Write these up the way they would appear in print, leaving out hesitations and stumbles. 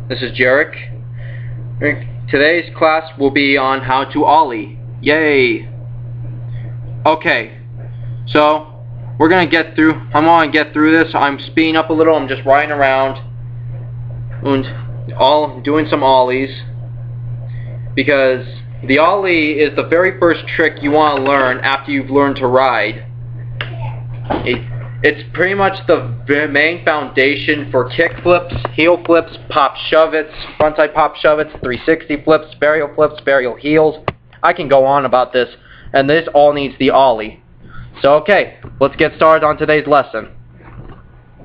This is Jarek. Today's class will be on how to Ollie. Yay! Okay, so we're gonna get through. I'm gonna get through this. I'm speeding up a little. I'm just riding around and doing some Ollies, because the Ollie is the very first trick you want to learn after you've learned to ride. It's pretty much the main foundation for kick flips, heel flips, pop shove-its, frontside pop shove-its, 360 flips, varial heels. I can go on about this, and this all needs the Ollie. So okay, let's get started on today's lesson.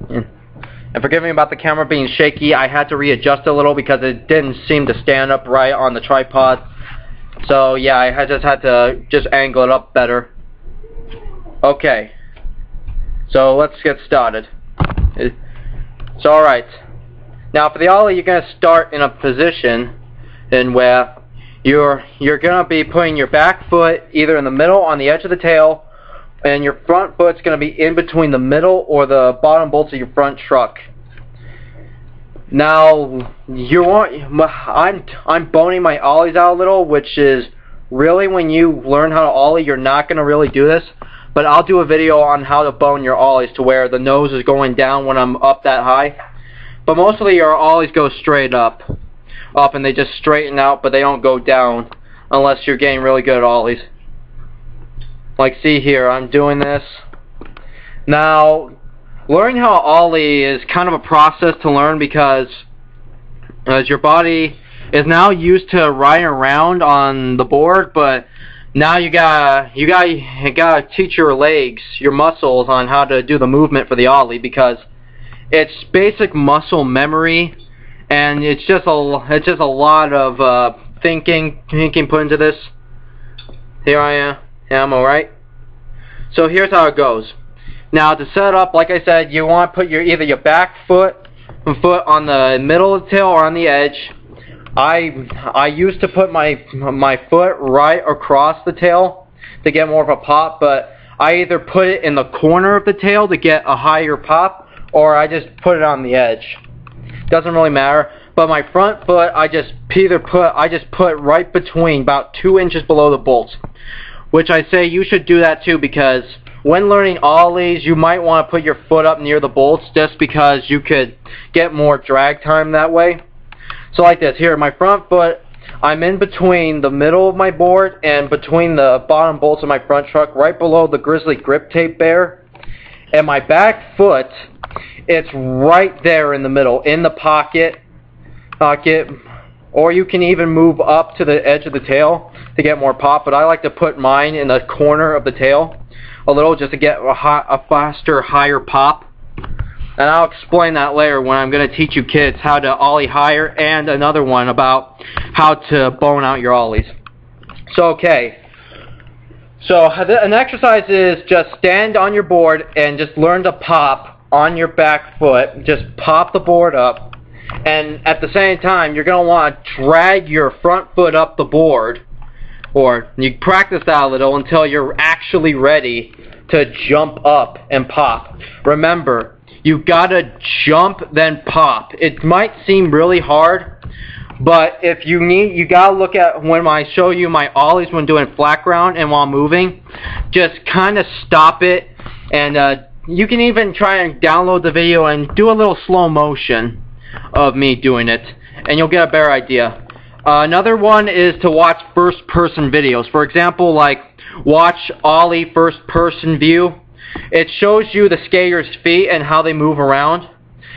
And forgive me about the camera being shaky. I had to readjust a little because it didn't seem to stand up right on the tripod. So yeah, I just had to angle it up better. Okay. So let's get started. So alright. Now for the Ollie, you're going to start in a position in where you're going to be putting your back foot either in the middle on the edge of the tail, and your front foot's going to be in between the middle or the bottom bolts of your front truck. Now I'm boning my Ollies out a little, which is really when you learn how to Ollie, you're not going to really do this. But I'll do a video on how to bone your Ollies to where the nose is going down when I'm up that high. But mostly your Ollies go straight up, and they just straighten out, but they don't go down unless you're getting really good at Ollies. Like see here, I'm doing this. Now, learning how to Ollie is kind of a process to learn, because as your body is now used to riding around on the board, but now you gotta teach your legs, your muscles, on how to do the movement for the Ollie, because it's basic muscle memory, and it's just a lot of thinking put into this. Here I am, alright. So here's how it goes. Now to set up, like I said, you want to put either your back foot on the middle of the tail or on the edge. I used to put my foot right across the tail to get more of a pop, but I either put it in the corner of the tail to get a higher pop, or I just put it on the edge. Doesn't really matter. But my front foot, I just put right between, about 2 inches below the bolts, which I say you should do that too, because when learning Ollies, you might want to put your foot up near the bolts, just because you could get more drag time that way. So like this, here, my front foot, I'm in between the middle of my board and between the bottom bolts of my front truck, right below the Grizzly grip tape bear. And my back foot, it's right there in the middle, in the pocket, or you can even move up to the edge of the tail to get more pop, but I like to put mine in the corner of the tail a little, just to get a faster, higher pop. And I'll explain that later when I'm going to teach you kids how to Ollie higher, and another one about how to bone out your Ollies. So okay, so an exercise is just stand on your board and just learn to pop on your back foot. Just pop the board up, and at the same time you're going to want to drag your front foot up the board, or you practice that a little until you're actually ready to jump up and pop. Remember, you gotta jump, then pop. It might seem really hard, but if you need, you gotta look at when I show you my Ollies when doing flat ground and while moving. Just kind of stop it, and you can even try and download the video and do a little slow motion of me doing it, and you'll get a better idea. Another one is to watch first-person videos. For example, like watch Ollie first-person view. It shows you the skater's feet and how they move around.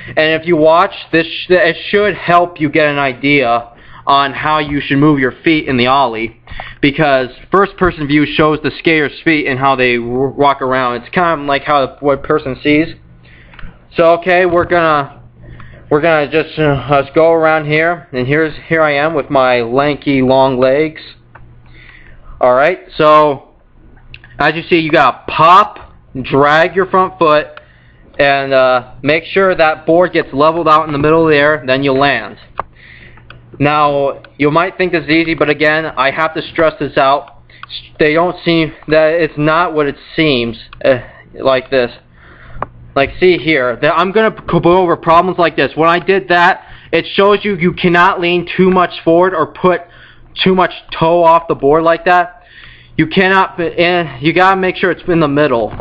And if you watch this, it should help you get an idea on how you should move your feet in the Ollie, because first-person view shows the skater's feet and how they walk around. It's kind of like how what person sees. So okay, we're gonna just let's go around here, and here I am with my lanky long legs. All right, so as you see, you gotta pop, drag your front foot, and make sure that board gets leveled out in the middle of the air, then you'll land. Now, you might think this is easy, but again, I have to stress this out. They don't seem that it's not what it seems like this. Like, see here, I'm going to go over problems like this. When I did that, it shows you cannot lean too much forward or put too much toe off the board like that. You cannot, you gotta make sure it's in the middle,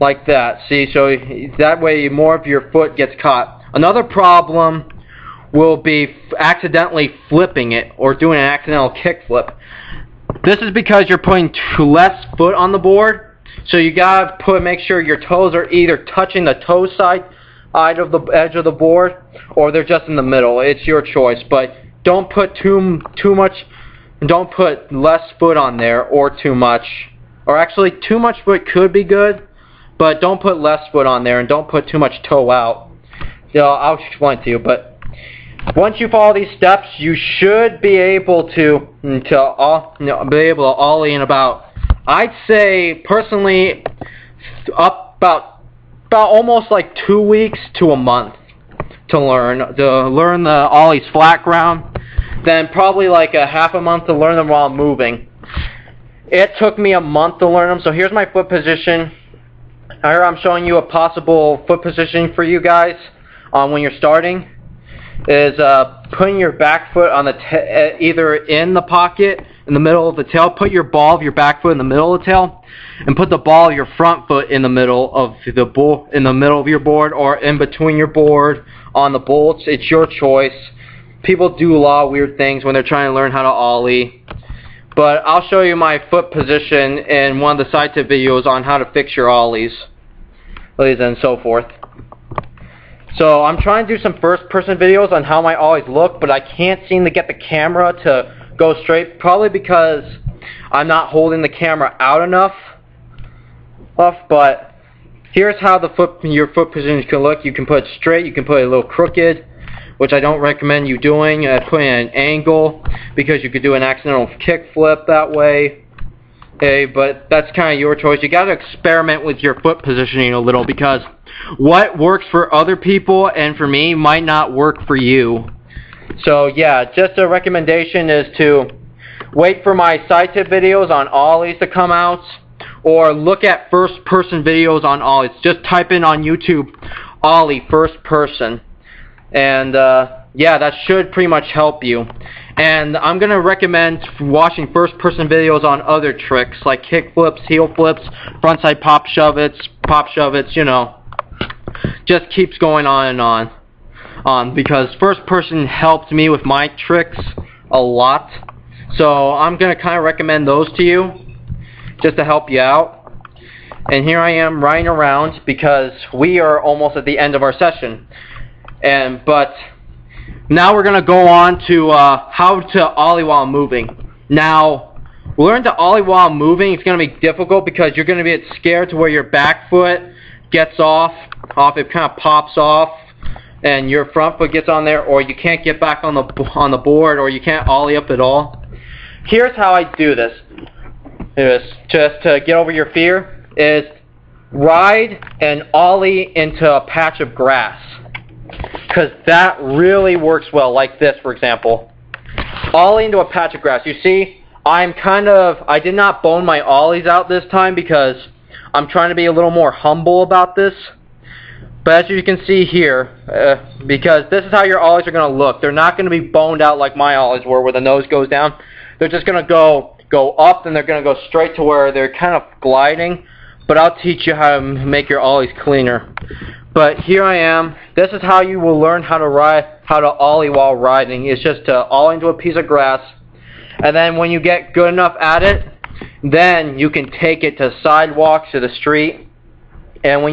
like that. See, so that way more of your foot gets caught. Another problem will be accidentally flipping it or doing an accidental kick flip. This is because you're putting less foot on the board, so you gotta make sure your toes are either touching the toe side of the edge of the board, or they're just in the middle. It's your choice, but don't put too much. Don't put less foot on there or too much. Or actually, too much foot could be good, but don't put less foot on there and don't put too much toe out. So I'll explain to you, but once you follow these steps, you should be able to ollie in about, I'd say personally, about almost like 2 weeks to a month to learn the ollies flat ground. Then probably like a half a month to learn them while moving. It took me a month to learn them. So here's my foot position. Here I'm showing you a possible foot position for you guys when you're starting. Is putting your back foot on the either in the pocket in the middle of the tail. Put your ball of your back foot in the middle of the tail, and put the ball of your front foot in the middle of your board, or in between your board on the bolts. It's your choice. People do a lot of weird things when they're trying to learn how to ollie. But I'll show you my foot position in one of the side tip videos on how to fix your ollies and so forth. So I'm trying to do some first person videos on how my ollies look, but I can't seem to get the camera to go straight, probably because I'm not holding the camera out enough. But here's how your foot position can look. You can put it straight, you can put it a little crooked, which I don't recommend you doing, putting at an angle, because you could do an accidental kick flip that way. Okay, but that's kind of your choice. You got to experiment with your foot positioning a little, because what works for other people and for me might not work for you. So yeah, just a recommendation is to wait for my side tip videos on ollies to come out, or look at first person videos on ollies. Just type in on YouTube ollie first person. And yeah, that should pretty much help you. And I'm going to recommend watching first person videos on other tricks like kick flips, heel flips, frontside pop shove-its, you know. Just keeps going on and on. Because first person helped me with my tricks a lot. So I'm going to kind of recommend those to you just to help you out. And here I am riding around because we are almost at the end of our session. But now we're going to go on to how to ollie while moving. Now, learn to ollie while moving. It's going to be difficult because you're going to get scared to where your back foot gets off, it kind of pops off, and your front foot gets on there, or you can't get back on the board, or you can't ollie up at all. Here's how I do this. Just to get over your fear, is ride and ollie into a patch of grass. Because that really works well, like this, for example. Ollie into a patch of grass. You see, I did not bone my ollies out this time because I'm trying to be a little more humble about this. But as you can see here, because this is how your ollies are going to look. They're not going to be boned out like my ollies were, where the nose goes down. They're just going to go up, and they're going to go straight to where they're kind of gliding. But I'll teach you how to make your ollies cleaner. But here I am. This is how you will learn how to ollie while riding. It's just to ollie into a piece of grass, and then when you get good enough at it, then you can take it to sidewalks, to the street, and when